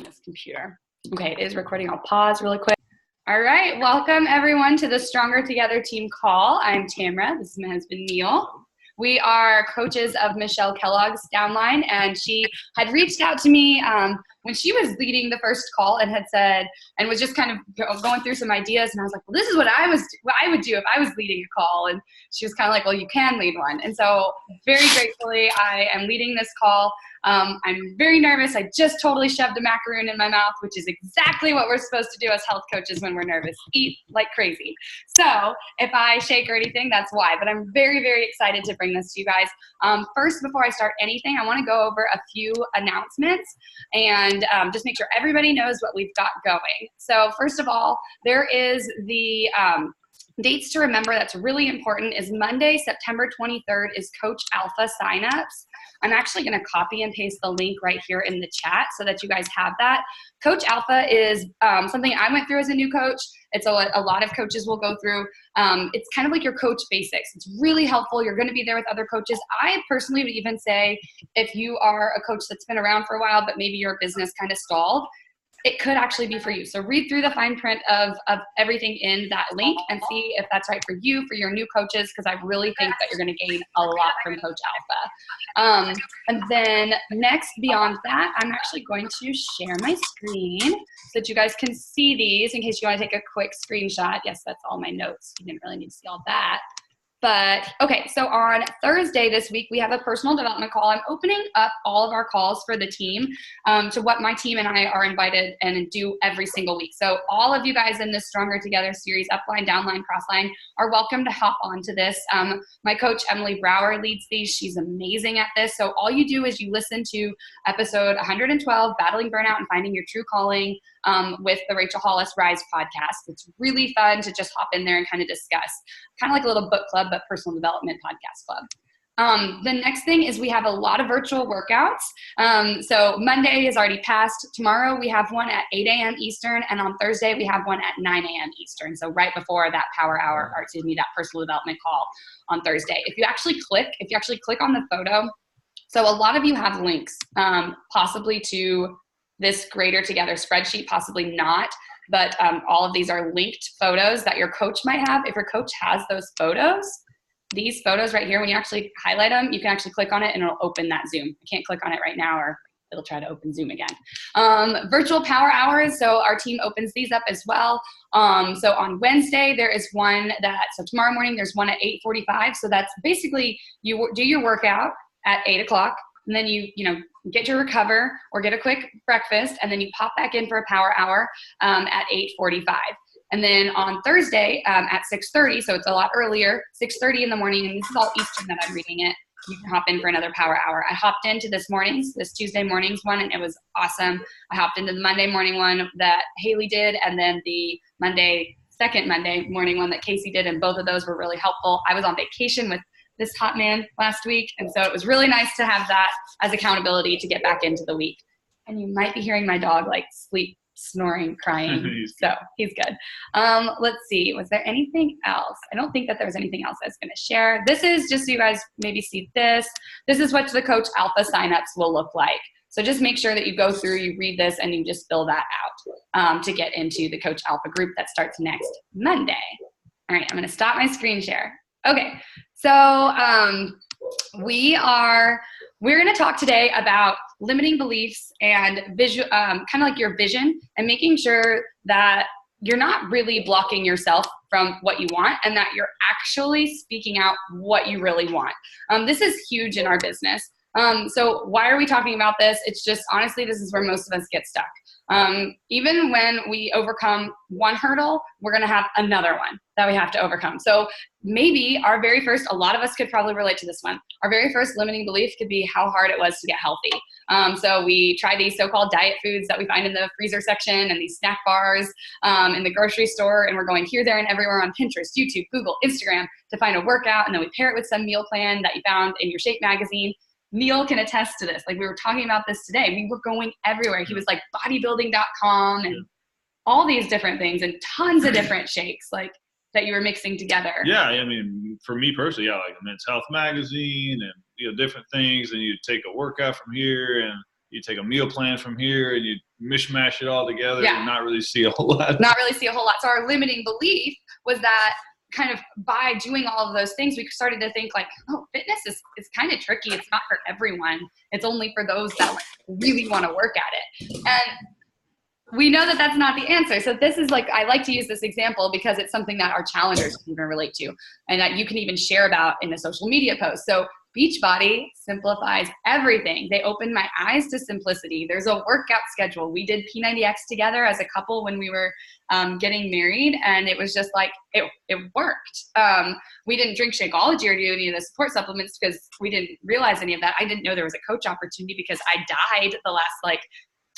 This computer. Okay, it is recording. I'll pause really quick. All right, welcome everyone to the Stronger Together team call. I'm Tamra. This is my husband Neil. We are coaches of Michelle Kellogg's downline, and she had reached out to me when she was leading the first call and had said, and was just kind of going through some ideas, and I was like, well, this is what I would do if I was leading a call, and she was kind of like, well, you can lead one, and so very gratefully, I am leading this call. I'm very nervous. I just totally shoved a macaroon in my mouth, which is exactly what we're supposed to do as health coaches when we're nervous, eat like crazy. So if I shake or anything, that's why. But I'm very, very excited to bring this to you guys. First, before I start anything, I want to go over a few announcements and just make sure everybody knows what we've got going. So first of all, there is the dates to remember that's really important is Monday, September 23rd is Coach Alpha signups. I'm actually going to copy and paste the link right here in the chat so that you guys have that. Coach Alpha is something I went through as a new coach. It's a lot of coaches will go through. It's kind of like your coach basics. It's really helpful. You're going to be there with other coaches. I personally would even say if you are a coach that's been around for a while, but maybe your business kind of stalled, it could actually be for you. So read through the fine print of everything in that link and see if that's right for you, for your new coaches, because I really think that you're going to gain a lot from Coach Alpha. And then next, beyond that, I'm actually going to share my screen so that you guys can see these in case you want to take a quick screenshot. Yes, that's all my notes. You didn't really need to see all that. But okay, so on Thursday this week, we have a personal development call. I'm opening up all of our calls for the team to what my team and I are invited and do every single week. So all of you guys in this Stronger Together series, upline, downline, crossline, are welcome to hop onto this. My coach, Emily Brower, leads these. She's amazing at this. So all you do is you listen to episode 112, Battling Burnout and Finding Your True Calling, with the Rachel Hollis Rise podcast. It's really fun to just hop in there and kind of discuss, kind of like a little book club, but personal development podcast club. The next thing is we have a lot of virtual workouts. So Monday is already passed. Tomorrow we have one at 8 a.m. Eastern, and on Thursday we have one at 9 a.m. Eastern. So right before that power hour, or excuse me, that personal development call on Thursday. If you actually click on the photo, so a lot of you have links, possibly to this Greater Together spreadsheet, possibly not, but all of these are linked photos that your coach might have. If your coach has those photos, these photos right here, when you actually highlight them, you can actually click on it and it'll open that Zoom. I can't click on it right now or it'll try to open Zoom again. Virtual power hours, so our team opens these up as well. So on Wednesday, there is one so tomorrow morning, there's one at 8:45. So that's basically you do your workout at 8 o'clock. And then you get your recover or get a quick breakfast, and then you pop back in for a power hour at 8:45. And then on Thursday at 6:30, so it's a lot earlier, 6:30 in the morning, and this is all Eastern that I'm reading it, you can hop in for another power hour. I hopped into this Tuesday morning's one, and it was awesome. I hopped into the Monday morning one that Haley did, and then the second Monday morning one that Casey did, and both of those were really helpful. I was on vacation with this hot man last week, and so it was really nice to have that as accountability to get back into the week. And you might be hearing my dog like sleep, snoring, crying. So he's good. Let's see, was there anything else? I don't think that there was anything else I was going to share. This is just so you guys maybe see this. This is what the Coach Alpha signups will look like. So just make sure that you go through, you read this, and you just fill that out to get into the Coach Alpha group that starts next Monday. All right, I'm going to stop my screen share. Okay, so we're going to talk today about limiting beliefs and kind of like your vision, and making sure that you're not really blocking yourself from what you want, and that you're actually speaking out what you really want. This is huge in our business. So why are we talking about this? It's just, honestly, this is where most of us get stuck. Even when we overcome one hurdle, we're going to have another one that we have to overcome. So maybe a lot of us could probably relate to this one. Our very first limiting belief could be how hard it was to get healthy. So we try these so-called diet foods that we find in the freezer section and these snack bars in the grocery store, and we're going here, there, and everywhere on Pinterest, YouTube, Google, Instagram to find a workout, and then we pair it with some meal plan that you found in your Shape magazine. Neil can attest to this. Like, we were talking about this today. We were going everywhere. He was like bodybuilding.com and all these different things and tons of different shakes like that you were mixing together. Yeah, I mean, for me personally, yeah, like the Men's Health magazine and different things, and you take a workout from here, and you take a meal plan from here and you mishmash it all together Yeah. and not really see a whole lot. Not really see a whole lot. So our limiting belief was that kind of by doing all of those things, we started to think like, oh, fitness is kind of tricky. It's not for everyone. It's only for those that like really want to work at it. And we know that that's not the answer. So this is like, I like to use this example because it's something that our challengers can even relate to and that you can even share about in a social media post. So Beachbody simplifies everything. They opened my eyes to simplicity. There's a workout schedule. We did P90X together as a couple when we were getting married, and it was just like, it worked. We didn't drink Shakeology or do any of the support supplements because we didn't realize any of that. I didn't know there was a coach opportunity because I died the last like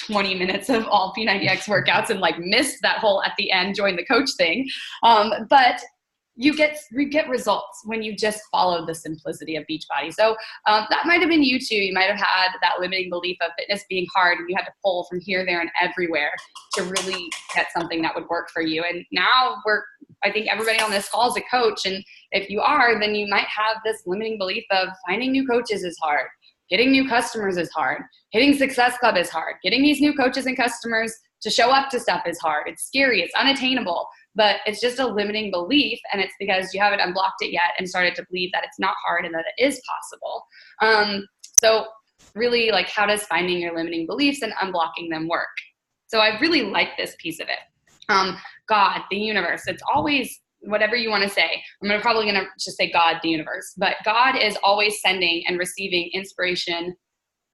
20 minutes of all P90X workouts and like missed that whole at the end, join the coach thing. But you get results when you just follow the simplicity of Beachbody. So that might have been you too. You might have had that limiting belief of fitness being hard and you had to pull from here, there, and everywhere to really get something that would work for you. And now I think everybody on this call is a coach. And if you are, then you might have this limiting belief of finding new coaches is hard. Getting new customers is hard. Hitting Success Club is hard. Getting these new coaches and customers to show up to stuff is hard. It's scary. It's unattainable. But it's just a limiting belief, and it's because you haven't unblocked it yet and started to believe that it's not hard and that it is possible. So really, like, how does finding your limiting beliefs and unblocking them work? So I really like this piece of it. God, the universe, it's always whatever you want to say. I'm probably going to just say God, the universe. But God is always sending and receiving inspiration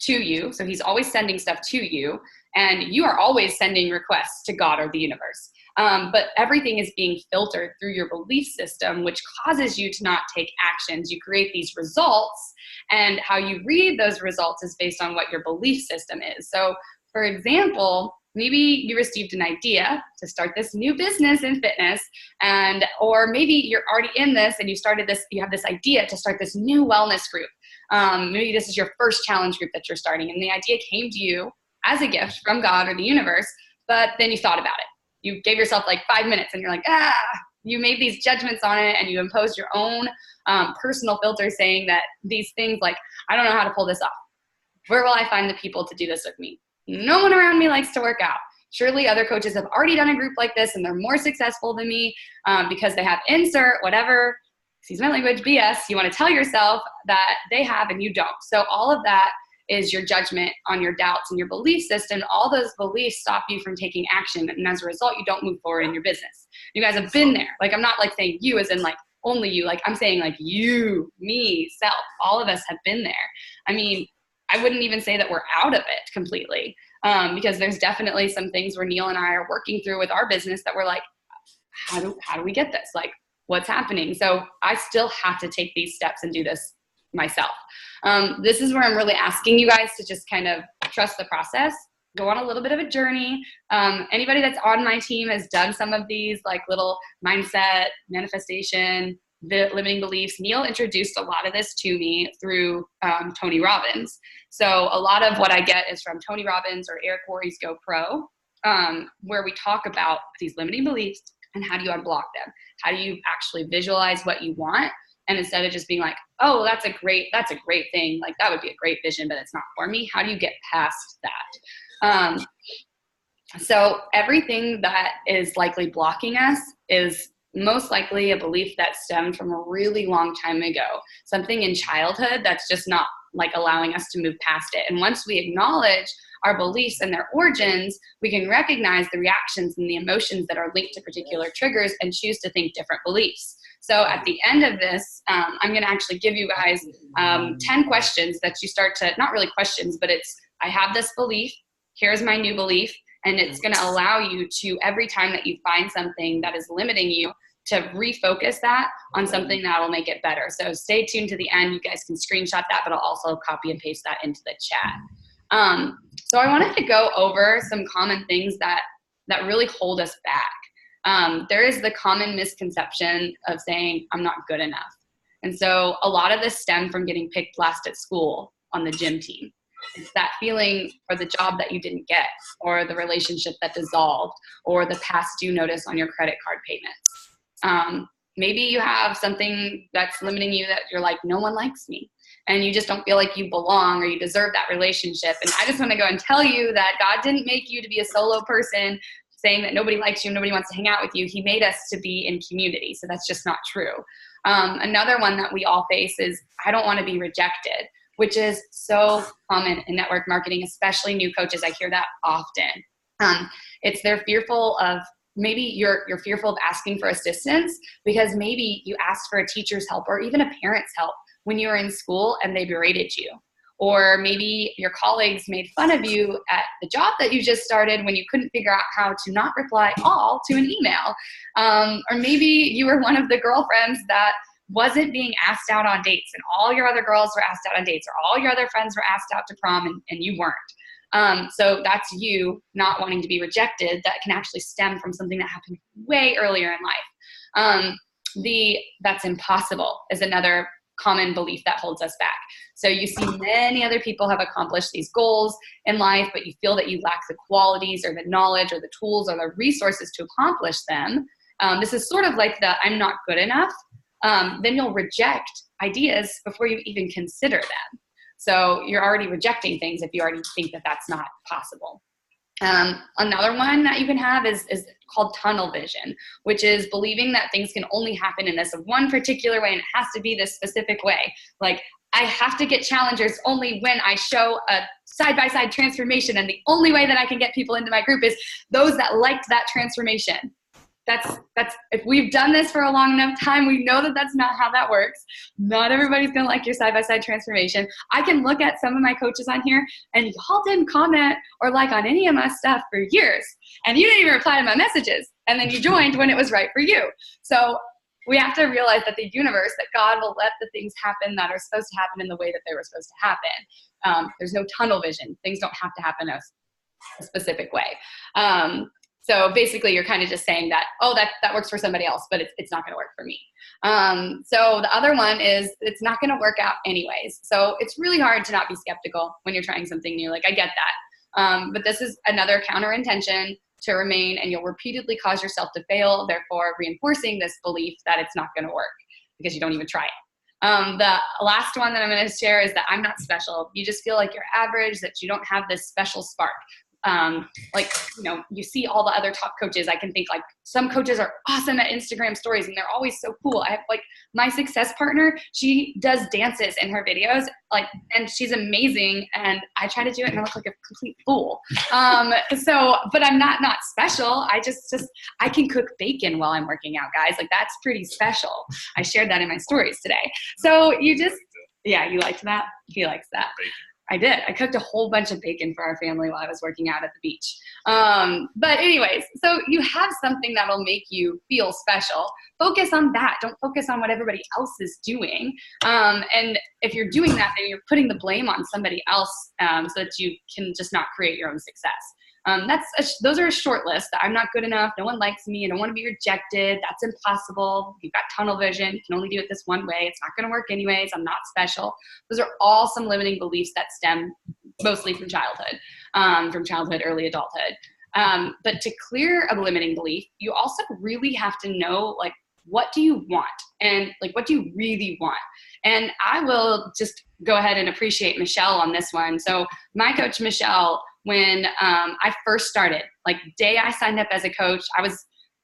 to you. So he's always sending stuff to you. And you are always sending requests to God or the universe. But everything is being filtered through your belief system, which causes you to not take actions. You create these results, and how you read those results is based on what your belief system is. So, for example, maybe you received an idea to start this new business in fitness, or maybe you're already in this and you have this idea to start this new wellness group. Maybe this is your first challenge group that you're starting, and the idea came to you as a gift from God or the universe, but then you thought about it. You gave yourself like 5 minutes and you're like, you made these judgments on it and you imposed your own personal filter saying that these things like, I don't know how to pull this off. Where will I find the people to do this with me? No one around me likes to work out. Surely other coaches have already done a group like this and they're more successful than me because they have insert whatever, excuse my language, BS. You want to tell yourself that they have and you don't. So all of that is your judgment on your doubts and your belief system. All those beliefs stop you from taking action. And as a result, you don't move forward in your business. You guys have been there. Like, I'm not like saying you as in like only you, like I'm saying like you, me, self, all of us have been there. I mean, I wouldn't even say that we're out of it completely because there's definitely some things where Neil and I are working through with our business that we're like, how do we get this? Like, what's happening? So I still have to take these steps and do this myself. This is where I'm really asking you guys to just kind of trust the process, go on a little bit of a journey. Anybody that's on my team has done some of these like little mindset, manifestation, limiting beliefs. Neil introduced a lot of this to me through Tony Robbins. So a lot of what I get is from Tony Robbins or Eric Worre's Go Pro, where we talk about these limiting beliefs and how do you unblock them? How do you actually visualize what you want? And instead of just being like, oh, that's a great thing. Like that would be a great vision, but it's not for me. How do you get past that? So everything that is likely blocking us is most likely a belief that stemmed from a really long time ago, something in childhood that's just not like allowing us to move past it. And once we acknowledge our beliefs and their origins, we can recognize the reactions and the emotions that are linked to particular triggers and choose to think different beliefs. So at the end of this, I'm going to actually give you guys 10 questions that you start to, not really questions, but it's, I have this belief, here's my new belief, and it's going to allow you to, every time that you find something that is limiting you, to refocus that on something that will make it better. So stay tuned to the end. You guys can screenshot that, but I'll also copy and paste that into the chat. So I wanted to go over some common things that really hold us back. There is the common misconception of saying, I'm not good enough. And so a lot of this stemmed from getting picked last at school on the gym team. It's that feeling for the job that you didn't get, or the relationship that dissolved, or the past due notice on your credit card payments. Maybe you have something that's limiting you that you're like, no one likes me. and you just don't feel like you belong or you deserve that relationship. And I just want to go and tell you that God didn't make you to be a solo person saying that nobody likes you, nobody wants to hang out with you. He made us to be in community. So that's just not true. Another one that we all face is, I don't want to be rejected, which is so common in network marketing, especially new coaches. I hear that often. They're fearful of, maybe you're fearful of asking for assistance because maybe you asked for a teacher's help or even a parent's help when you were in school and they berated you. Or maybe your colleagues made fun of you at the job that you just started when you couldn't figure out how to not reply all to an email. Or maybe you were one of the girlfriends that wasn't being asked out on dates and all your other girls were asked out on dates, or all your other friends were asked out to prom and you weren't. So that's you not wanting to be rejected. That can actually stem from something that happened way earlier in life. That's impossible is another common belief that holds us back. So you see many other people have accomplished these goals in life, but you feel that you lack the qualities or the knowledge or the tools or the resources to accomplish them. This is sort of like the I'm not good enough. Then you'll reject ideas before you even consider them. So you're already rejecting things if you already think that that's not possible. Another one that you can have is called tunnel vision, which is believing that things can only happen in this one particular way and it has to be this specific way. Like, I have to get challengers only when I show a side-by-side transformation, and the only way that I can get people into my group is those that liked that transformation. That's if we've done this for a long enough time, we know that that's not how that works. Not everybody's going to like your side-by-side transformation. I can look at some of my coaches on here, and y'all didn't comment or like on any of my stuff for years, and you didn't even reply to my messages, and then you joined when it was right for you. So we have to realize that the universe, that God will let the things happen that are supposed to happen in the way that they were supposed to happen. There's no tunnel vision. Things don't have to happen a specific way. So basically you're kind of just saying that, oh, that works for somebody else, but it's not going to work for me. So the other one is it's not going to work out anyways. So it's really hard to not be skeptical when you're trying something new. Like, I get that. But this is another counter intention to remain, and you'll repeatedly cause yourself to fail, therefore reinforcing this belief that it's not going to work because you don't even try it. The last one that I'm going to share is that I'm not special. You just feel like you're average, that you don't have this special spark. You see all the other top coaches. I can think like some coaches are awesome at Instagram stories and they're always so cool. I have like my success partner, she does dances in her videos, and she's amazing. And I try to do it and I look like a complete fool. But I'm not special. I can cook bacon while I'm working out, guys. Like, that's pretty special. I shared that in my stories today. So you liked that? He likes that. Bacon. I did. I cooked a whole bunch of bacon for our family while I was working out at the beach. But anyways, so you have something that'll make you feel special. Focus on that. Don't focus on what everybody else is doing. And if you're doing that, then you're putting the blame on somebody else so that you can just not create your own success. Those are a short list. I'm not good enough. No one likes me. I don't want to be rejected. That's impossible. You've got tunnel vision. You can only do it this one way. It's not going to work anyways. I'm not special. Those are all some limiting beliefs that stem mostly from childhood, early adulthood. But to clear a limiting belief, you also really have to know, like, what do you want? And like, what do you really want? And I will just go ahead and appreciate Michelle on this one. So my coach, Michelle, when I first started, like, day I signed up as a coach,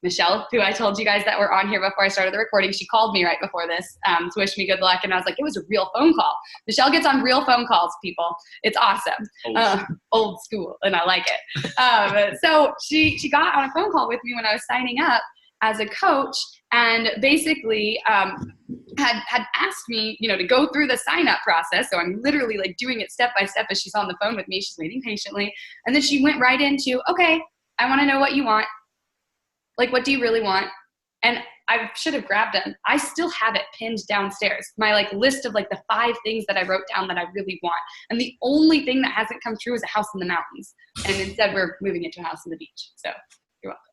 Michelle, who I told you guys that were on here before I started the recording, she called me right before this to wish me good luck. And I was like, it was a real phone call. Michelle gets on real phone calls, people. It's awesome. Old school, and I like it. So she got on a phone call with me when I was signing up as a coach, and basically had asked me, to go through the sign up process. So I'm literally like doing it step by step as she's on the phone with me. She's waiting patiently. And then she went right into, okay, I want to know what you want. Like, what do you really want? And I should have grabbed them. I still have it pinned downstairs. My list of the 5 things that I wrote down that I really want. And the only thing that hasn't come true is a house in the mountains. And instead we're moving into a house on the beach. So you're welcome.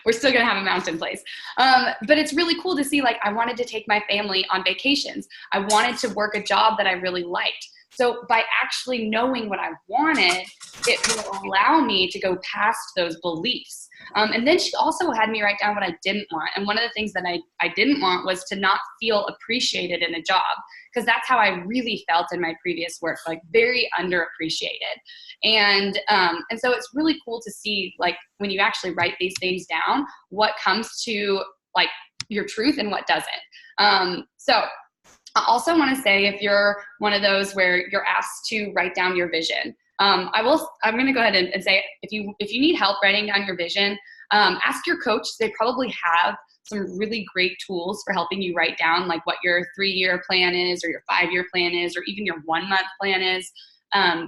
We're still going to have a mountain place. But it's really cool to see, I wanted to take my family on vacations. I wanted to work a job that I really liked. So by actually knowing what I wanted, it will allow me to go past those beliefs. And then she also had me write down what I didn't want. And one of the things that I didn't want was to not feel appreciated in a job, because that's how I really felt in my previous work, like very underappreciated. And so it's really cool to see, like, when you actually write these things down, what comes to like your truth and what doesn't. So I also want to say, if you're one of those where you're asked to write down your vision, I'm going to go ahead and say, if you need help writing down your vision, ask your coach. They probably have some really great tools for helping you write down like what your 3-year plan is, or your 5-year plan is, or even your 1-month plan is.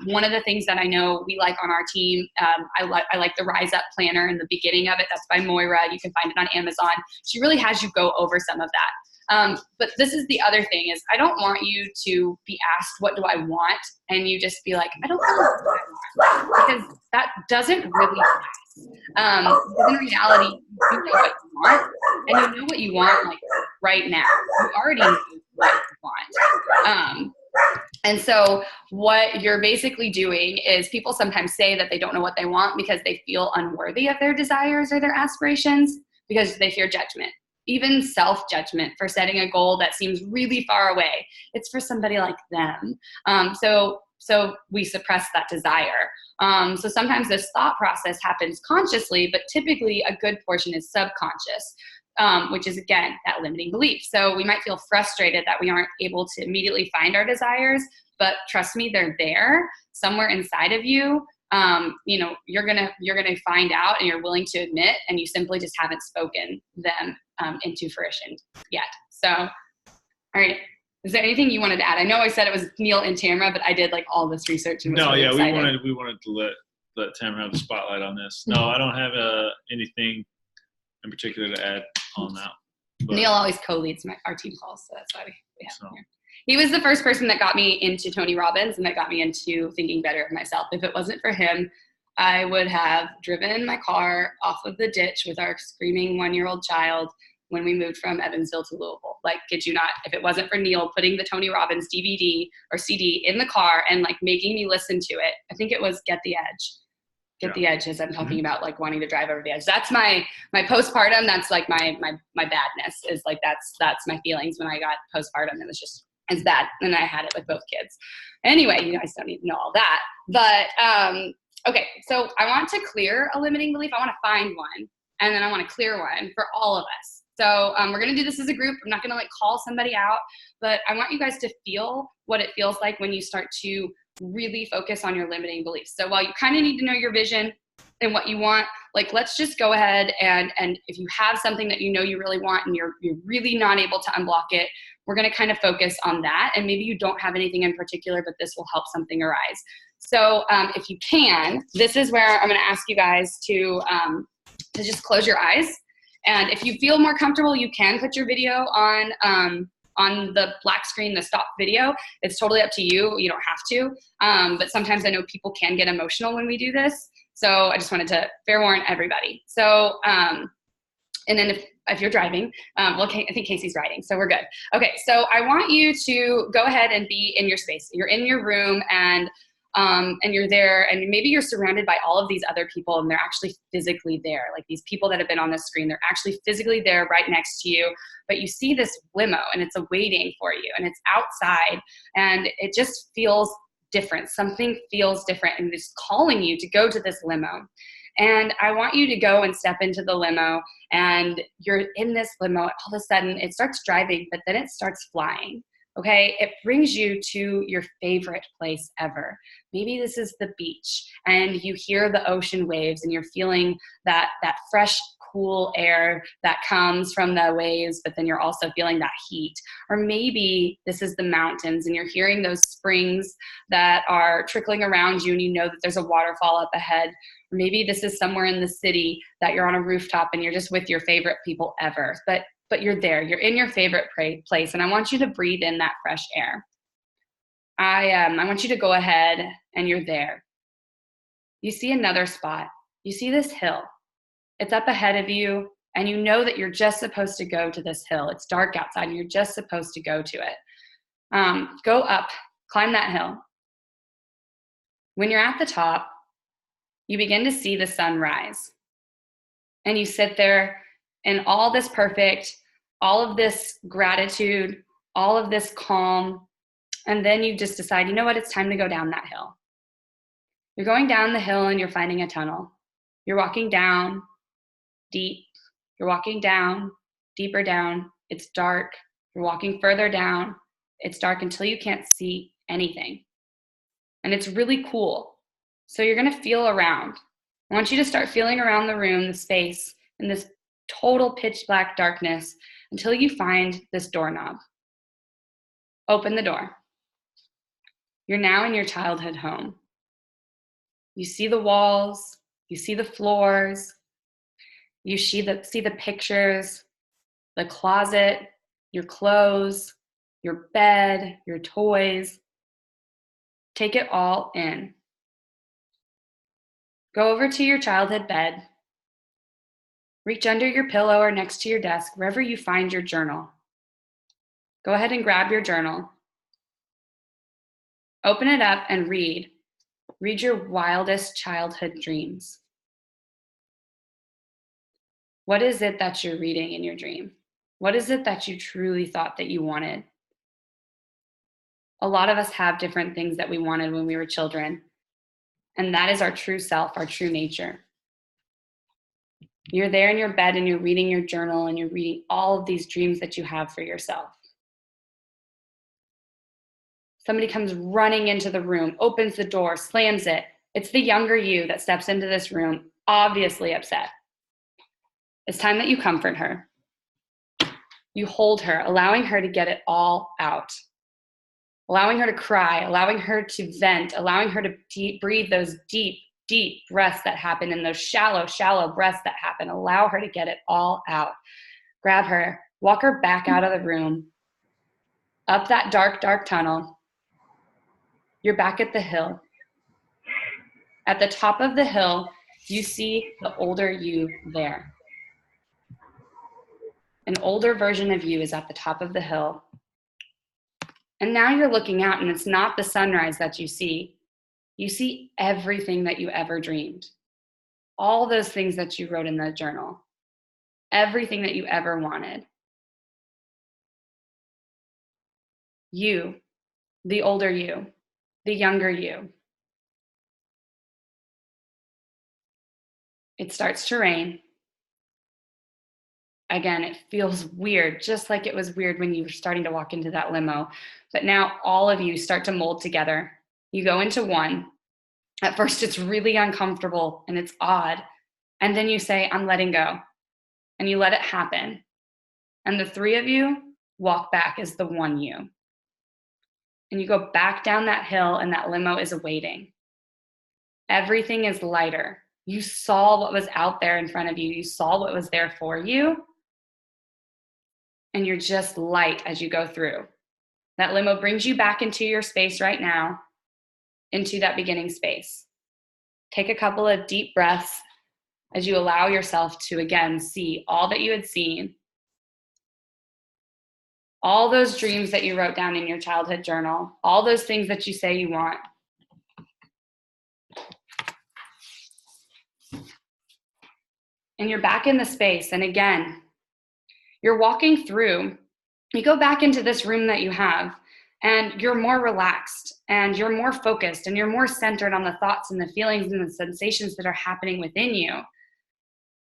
One of the things that I know we like on our team, I like the Rise Up Planner in the beginning of it. That's by Worre. You can find it on Amazon. She really has you go over some of that. But this is the other thing, is I don't want you to be asked, what do I want? And you just be like, I don't know what I want, because that doesn't really last. Because in reality, you know what you want, and you know what you want like right now. You already know what you want. And so what you're basically doing is, people sometimes say that they don't know what they want because they feel unworthy of their desires or their aspirations, because they fear judgment. Even self-judgment for setting a goal that seems really far away. It's for somebody like them. So we suppress that desire. So sometimes this thought process happens consciously, but typically a good portion is subconscious, which is, again, that limiting belief. So we might feel frustrated that we aren't able to immediately find our desires, but trust me, they're there somewhere inside of you. You're gonna find out, and you're willing to admit, and you simply just haven't spoken them into fruition yet. So, all right. Is there anything you wanted to add? I know I said it was Neil and Tamara, but I did like all this research and was really excited. we wanted to let Tamara have the spotlight on this. No, I don't have anything in particular to add on that. But Neil always co-leads our team calls, so that's why we have him here. He was the first person that got me into Tony Robbins and that got me into thinking better of myself. If it wasn't for him, I would have driven my car off of the ditch with our screaming 1-year-old child when we moved from Evansville to Louisville. Like, kid you not, if it wasn't for Neil putting the Tony Robbins DVD or CD in the car and like making me listen to it. I think it was Get the Edge. The edge, as I'm talking about, like wanting to drive over the edge. That's my postpartum. That's like my badness, is like, that's my feelings when I got postpartum. It was just as bad. And I had it with both kids. Anyway, you guys don't need to know all that. But okay, so I want to clear a limiting belief. I want to find one, and then I want to clear one for all of us. So we're going to do this as a group. I'm not going to like call somebody out, but I want you guys to feel what it feels like when you start to really focus on your limiting beliefs. So while you kind of need to know your vision and what you want, like, let's just go ahead and if you have something that you know you really want and you're really not able to unblock it, we're going to kind of focus on that. And maybe you don't have anything in particular, but this will help something arise. So if you can, this is where I'm going to ask you guys to just close your eyes. And if you feel more comfortable, you can put your video on the black screen, the stop video. It's totally up to you. You don't have to. But sometimes I know people can get emotional when we do this. So I just wanted to fair warn everybody. So, and then if you're driving, well, I think Casey's riding, so we're good. Okay, so I want you to go ahead and be in your space. You're in your room, and you're there, and maybe you're surrounded by all of these other people, and they're actually physically there. Like, these people that have been on the screen, they're actually physically there right next to you, but you see this limo and it's waiting for you, and it's outside, and it just feels different. Something feels different, and it's calling you to go to this limo. And I want you to go and step into the limo, and you're in this limo. All of a sudden it starts driving, but then it starts flying. Okay, it brings you to your favorite place ever. Maybe this is the beach, and you hear the ocean waves, and you're feeling that fresh, cool air that comes from the waves, but then you're also feeling that heat. Or maybe this is the mountains, and you're hearing those springs that are trickling around you, and you know that there's a waterfall up ahead. Or maybe this is somewhere in the city that you're on a rooftop and you're just with your favorite people ever. But you're there, you're in your favorite place, and I want you to breathe in that fresh air. I want you to go ahead, and you're there. You see another spot. You see this hill. It's up ahead of you, and you know that you're just supposed to go to this hill. It's dark outside, and you're just supposed to go to it. Go up, climb that hill. When you're at the top, you begin to see the sun rise. And you sit there in all this perfect, all of this gratitude, all of this calm. And then you just decide, you know what, it's time to go down that hill. You're going down the hill and you're finding a tunnel. You're walking down deep. You're walking down, deeper down. It's dark. You're walking further down. It's dark until you can't see anything. And it's really cool. So you're going to feel around. I want you to start feeling around the room, the space, in this total pitch black darkness until you find this doorknob. Open the door. You're now in your childhood home. You see the walls, you see the floors, you see the pictures, the closet, your clothes, your bed, your toys. Take it all in. Go over to your childhood bed. Reach under your pillow or next to your desk, wherever you find your journal. Go ahead and grab your journal. Open it up and read. Read your wildest childhood dreams. What is it that you're reading in your dream? What is it that you truly thought that you wanted? A lot of us have different things that we wanted when we were children, and that is our true self, our true nature. You're there in your bed and you're reading your journal and you're reading all of these dreams that you have for yourself. Somebody comes running into the room, opens the door, slams it. It's the younger you that steps into this room, obviously upset. It's time that you comfort her. You hold her, allowing her to get it all out. Allowing her to cry, allowing her to vent, allowing her to breathe those deep, deep breaths that happen and those shallow, shallow breaths that happen. Allow her to get it all out. Grab her, walk her back out of the room, up that dark, dark tunnel. You're back at the hill. At the top of the hill, you see the older you there. An older version of you is at the top of the hill. And now you're looking out and it's not the sunrise that you see. You see everything that you ever dreamed. All those things that you wrote in the journal. Everything that you ever wanted. You, the older you, the younger you. It starts to rain. Again, it feels weird, just like it was weird when you were starting to walk into that limo. But now all of you start to mold together. You go into one. At first, it's really uncomfortable and it's odd. And then you say, I'm letting go. And you let it happen. And the three of you walk back as the one you. And you go back down that hill and that limo is awaiting. Everything is lighter. You saw what was out there in front of you. You saw what was there for you. And you're just light as you go through. That limo brings you back into your space right now, into that beginning space. Take a couple of deep breaths as you allow yourself to, again, see all that you had seen, all those dreams that you wrote down in your childhood journal, all those things that you say you want. And you're back in the space. And again, you're walking through, you go back into this room that you have, and you're more relaxed, and you're more focused, and you're more centered on the thoughts and the feelings and the sensations that are happening within you.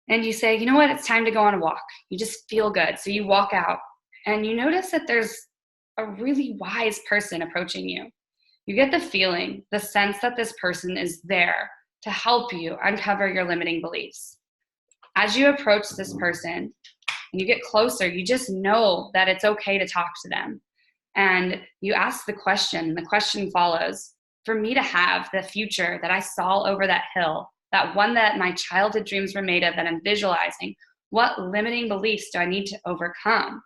And you say, you know what, it's time to go on a walk. You just feel good. So you walk out, and you notice that there's a really wise person approaching you. You get the feeling, the sense that this person is there to help you uncover your limiting beliefs. As you approach this person, and you get closer, you just know that it's okay to talk to them. And you ask the question follows, for me to have the future that I saw over that hill, that one that my childhood dreams were made of, that I'm visualizing, what limiting beliefs do I need to overcome?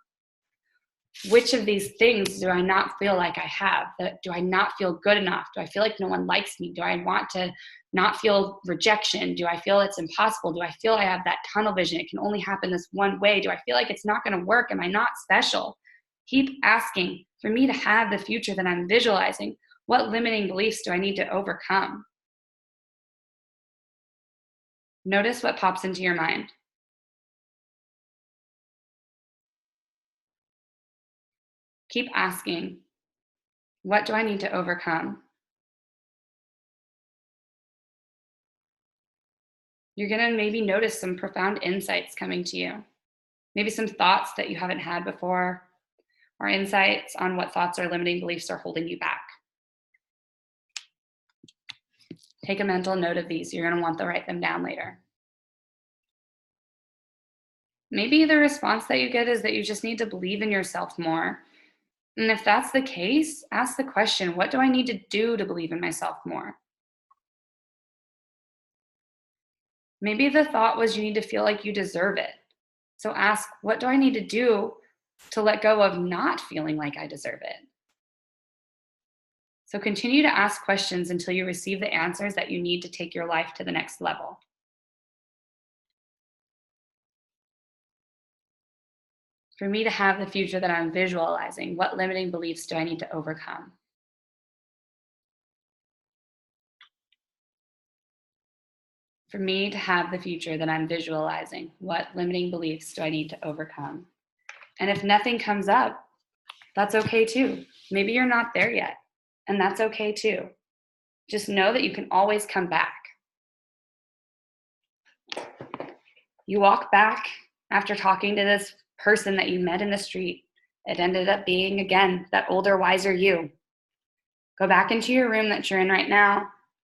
Which of these things do I not feel like I have? Do I not feel good enough? Do I feel like no one likes me? Do I want to not feel rejection? Do I feel it's impossible? Do I feel I have that tunnel vision? It can only happen this one way. Do I feel like it's not going to work? Am I not special? Keep asking for me to have the future that I'm visualizing. What limiting beliefs do I need to overcome? Notice what pops into your mind. Keep asking, what do I need to overcome? You're going to maybe notice some profound insights coming to you. Maybe some thoughts that you haven't had before, or insights on what thoughts or limiting beliefs are holding you back. Take a mental note of these. You're going to want to write them down later. Maybe the response that you get is that you just need to believe in yourself more. And if that's the case, ask the question, what do I need to do to believe in myself more? Maybe the thought was you need to feel like you deserve it. So ask, what do I need to do to let go of not feeling like I deserve it? So continue to ask questions until you receive the answers that you need to take your life to the next level. For me to have the future that I'm visualizing, what limiting beliefs do I need to overcome? For me to have the future that I'm visualizing, what limiting beliefs do I need to overcome? And if nothing comes up, that's okay too. Maybe you're not there yet, and that's okay too. Just know that you can always come back. You walk back after talking to this person that you met in the street. It ended up being, again, that older, wiser you. Go back into your room that you're in right now,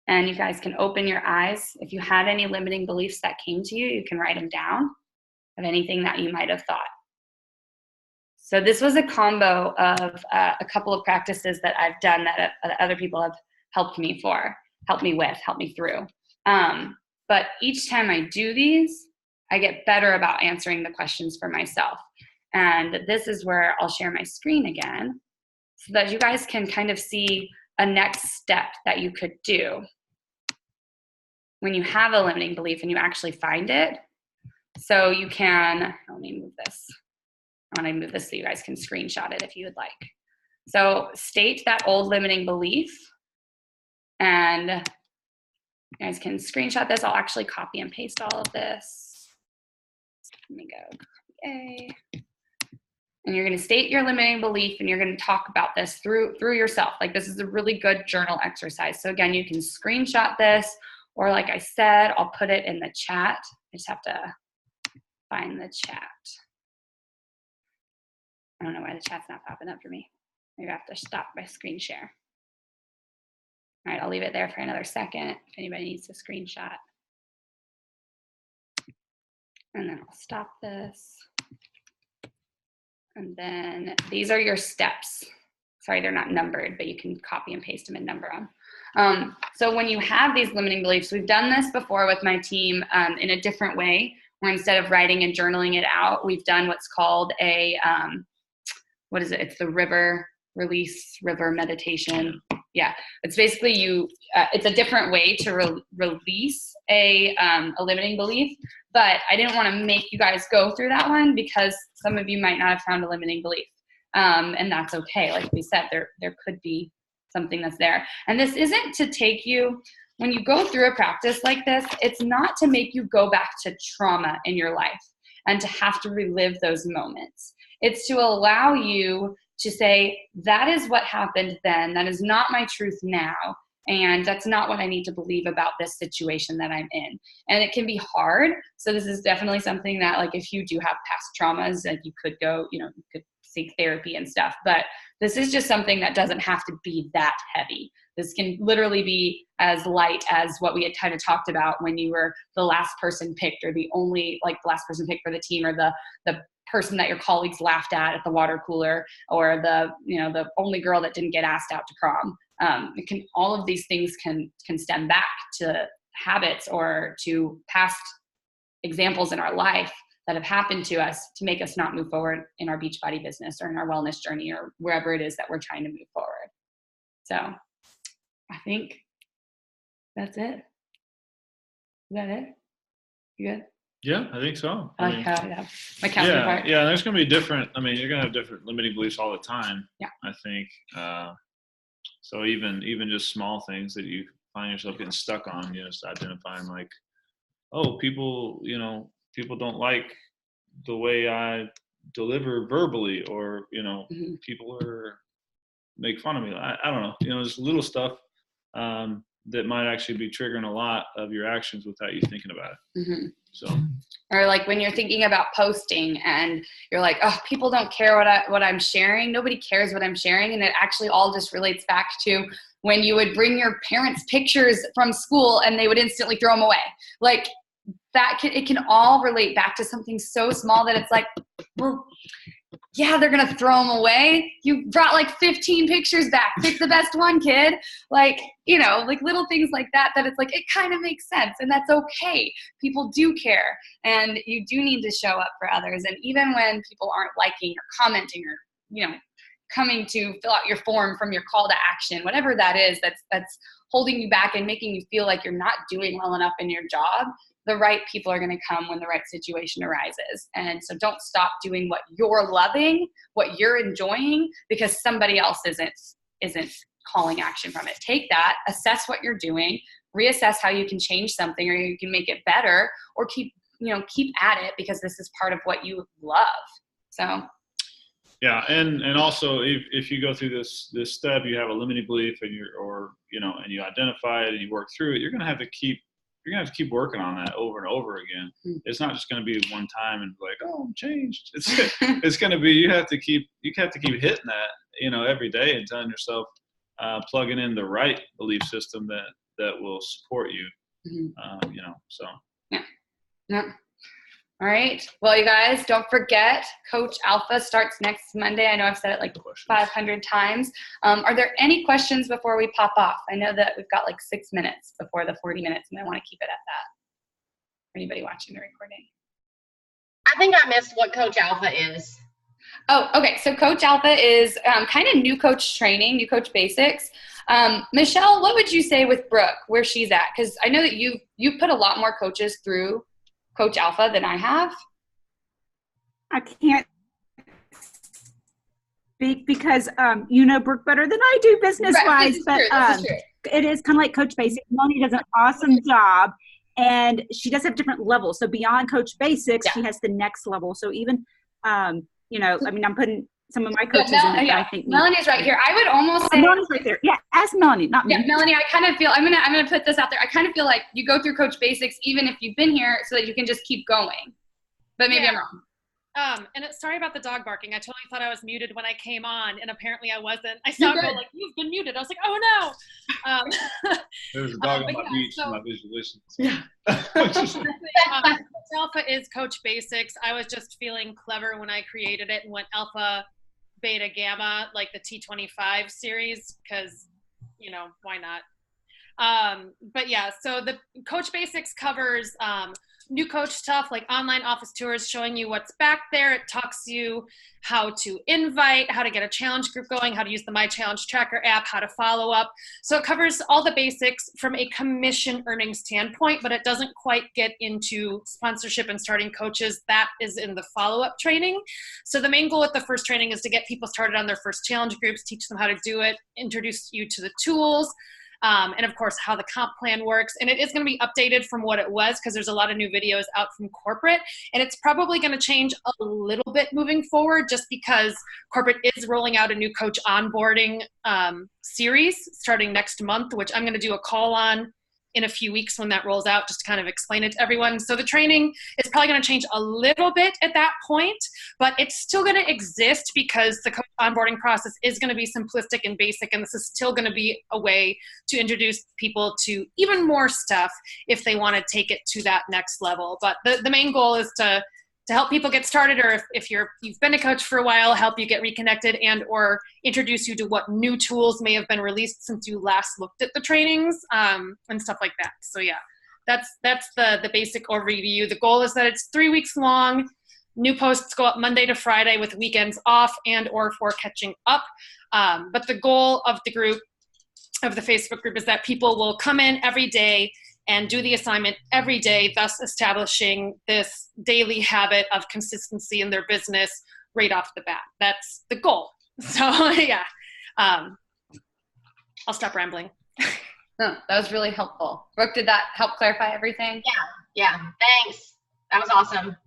and you guys can open your eyes. If you had any limiting beliefs that came to you, you can write them down of anything that you might have thought. So this was a combo of a couple of practices that I've done that other people have helped me through. But each time I do these, I get better about answering the questions for myself. And this is where I'll share my screen again so that you guys can kind of see a next step that you could do when you have a limiting belief and you actually find it. So you can, let me move this. I want to move this so you guys can screenshot it if you would like. So state that old limiting belief, and you guys can screenshot this. I'll actually copy and paste all of this. Let me go, copy A. And you're going to state your limiting belief, and you're going to talk about this through yourself. Like, this is a really good journal exercise. So again, you can screenshot this, or like I said, I'll put it in the chat. I just have to find the chat. I don't know why the chat's not popping up for me. Maybe I have to stop my screen share. All right, I'll leave it there for another second if anybody needs to screenshot. And then I'll stop this. And then these are your steps. Sorry, they're not numbered, but you can copy and paste them and number them. So when you have these limiting beliefs, we've done this before with my team in a different way, where instead of writing and journaling it out, we've done what's called a, what is it? It's the river meditation. Yeah, it's basically it's a different way to release a limiting belief, but I didn't want to make you guys go through that one because some of you might not have found a limiting belief, and that's okay. Like we said, there could be something that's there. And this isn't to take you, when you go through a practice like this, it's not to make you go back to trauma in your life and to have to relive those moments. It's to allow you to say, that is what happened then. That is not my truth now. And that's not what I need to believe about this situation that I'm in. And it can be hard. So this is definitely something that, like, if you do have past traumas, like, you could go, you could seek therapy and stuff. But this is just something that doesn't have to be that heavy. This can literally be as light as what we had kind of talked about when you were the last person picked, or the last person picked for the team, or the person that your colleagues laughed at the water cooler, or the only girl that didn't get asked out to prom. All of these things can stem back to habits or to past examples in our life that have happened to us to make us not move forward in our Beachbody business or in our wellness journey or wherever it is that we're trying to move forward. So I think that's it. Is that it? You good? Yeah, I think so. I like how my counterpart. Yeah, there's going to be different. I mean, you're going to have different limiting beliefs all the time. Yeah. I think. So even just small things that you find yourself getting stuck on, just identifying like, oh, people don't like the way I deliver verbally, or people make fun of me. I don't know, just little stuff that might actually be triggering a lot of your actions without you thinking about it. Mm-hmm. So, or like when you're thinking about posting and you're like, oh, people don't care what I'm sharing. Nobody cares what I'm sharing. And it actually all just relates back to when you would bring your parents' pictures from school and they would instantly throw them away. Like it can all relate back to something so small that it's like, well, yeah, they're going to throw them away. You brought like 15 pictures back. Pick the best one, kid. Like, like little things like that it's like, it kind of makes sense. And that's okay. People do care. And you do need to show up for others. And even when people aren't liking or commenting or, coming to fill out your form from your call to action, whatever that is, that's holding you back and making you feel like you're not doing well enough in your job, the right people are going to come when the right situation arises. And so don't stop doing what you're loving, what you're enjoying, because somebody else isn't calling action from it. Take that, assess what you're doing, reassess how you can change something or you can make it better, or keep at it, because this is part of what you love. So yeah, and also if you go through this step, you have a limiting belief and and you identify it and you work through it, you're gonna have to keep working on that over and over again. Mm-hmm. It's not just gonna be one time and like, oh, I'm changed. It's gonna be you have to keep hitting that, every day and telling yourself, plugging in the right belief system that will support you. Mm-hmm. So yeah. All right. Well, you guys, don't forget, Coach Alpha starts next Monday. I know I've said it like 500 times. Are there any questions before we pop off? I know that we've got like 6 minutes before the 40 minutes, and I want to keep it at that. For anybody watching the recording. I think I missed what Coach Alpha is. Oh, okay. So Coach Alpha is kind of new coach training, new coach basics. Michelle, what would you say with Brooke, where she's at? Because I know that you've put a lot more coaches through Coach Alpha than I have. I can't speak because you know Brooke better than I do business-wise, right, but it is kind of like Coach Basics. Melanie does an awesome job, and she does have different levels. So beyond Coach Basics, she has the next level. So even, I'm putting some of my coaches in it. I think Melanie's right here. I would almost say Melanie's right there. Yeah, ask Melanie, not me. Yeah, Melanie, I kind of feel I'm gonna put this out there. I kind of feel like you go through Coach Basics even if you've been here, so that you can just keep going. But maybe I'm wrong. Sorry about the dog barking. I totally thought I was muted when I came on, and apparently I wasn't. I saw it go like, "You've been muted." I was like, "Oh no!" There's a dog on my beach, my visualization. Yeah. Coach Alpha is Coach Basics. I was just feeling clever when I created it and went Alpha, Beta, Gamma, like the T25 series, because why not? But yeah, so the Coach Basics covers new coach stuff like online office tours, showing you what's back there. It talks you how to invite, how to get a challenge group going, how to use the My Challenge Tracker app, how to follow up. So it covers all the basics from a commission earning standpoint, but it doesn't quite get into sponsorship and starting coaches. That is in the follow-up training. So the main goal with the first training is to get people started on their first challenge groups, teach them how to do it, introduce you to the tools, and of course how the comp plan works. And it is going to be updated from what it was, because there's a lot of new videos out from corporate, and it's probably going to change a little bit moving forward, just because corporate is rolling out a new coach onboarding series starting next month, which I'm going to do a call on in a few weeks when that rolls out, just to kind of explain it to everyone. So the training is probably going to change a little bit at that point, but it's still going to exist, because the onboarding process is going to be simplistic and basic, and this is still going to be a way to introduce people to even more stuff if they want to take it to that next level. But the main goal is to help people get started, or if you've been a coach for a while, help you get reconnected and or introduce you to what new tools may have been released since you last looked at the trainings, and stuff like that. So yeah, that's the basic overview. The goal is that it's 3 weeks long. New posts go up Monday to Friday with weekends off and or for catching up. But the goal of the group, of the Facebook group, is that people will come in every day and do the assignment every day, thus establishing this daily habit of consistency in their business right off the bat. That's the goal. So yeah. I'll stop rambling. No, that was really helpful. Brooke, did that help clarify everything? Yeah. Thanks. That was awesome.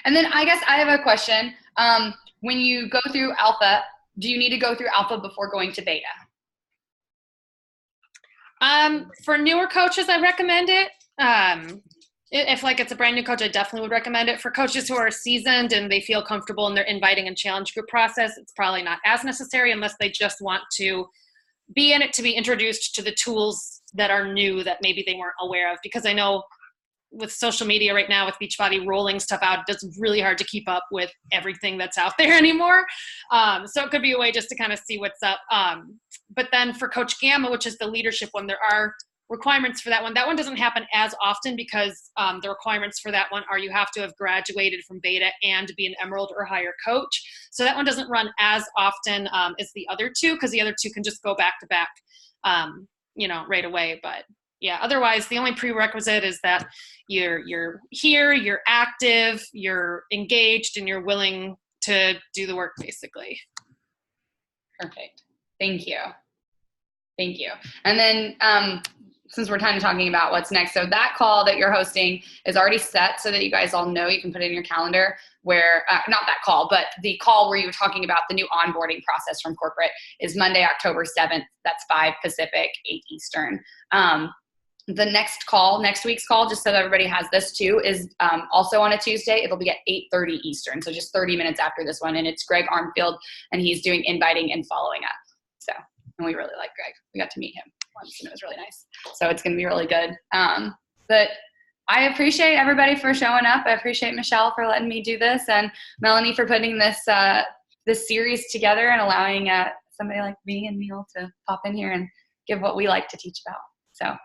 And then I guess I have a question. When you go through alpha, do you need to go through alpha before going to beta? For newer coaches, I recommend it. If like it's a brand new coach, I definitely would recommend it. For coaches who are seasoned and they feel comfortable in their inviting and challenge group process, it's probably not as necessary unless they just want to be in it to be introduced to the tools that are new that maybe they weren't aware of. Because I know with social media right now, with Beachbody rolling stuff out, it's really hard to keep up with everything that's out there anymore. So it could be a way just to kind of see what's up. But then for Coach Gamma, which is the leadership one, there are requirements for that one. That one doesn't happen as often because the requirements for that one are you have to have graduated from beta and be an emerald or higher coach. So that one doesn't run as often as the other two, because the other two can just go back to back, right away. But yeah, otherwise the only prerequisite is that you're here, you're active, you're engaged, and you're willing to do the work, basically. Perfect. Thank you. And then since we're kind of talking about what's next, so that call that you're hosting is already set so that you guys all know. You can put it in your calendar where, not that call, but the call where you were talking about the new onboarding process from corporate is Monday, October 7th. That's 5 Pacific, 8 Eastern. The next week's call, just so that everybody has this too, is also on a Tuesday. It'll be at 8:30 Eastern, so just 30 minutes after this one. And it's Greg Armfield, and he's doing inviting and following up. So, and we really like Greg. We got to meet him once, and it was really nice. So it's going to be really good. But I appreciate everybody for showing up. I appreciate Michelle for letting me do this, and Melanie for putting this series together and allowing somebody like me and Neil to pop in here and give what we like to teach about. So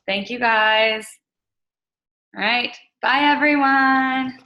thank you guys. All right. Bye, everyone.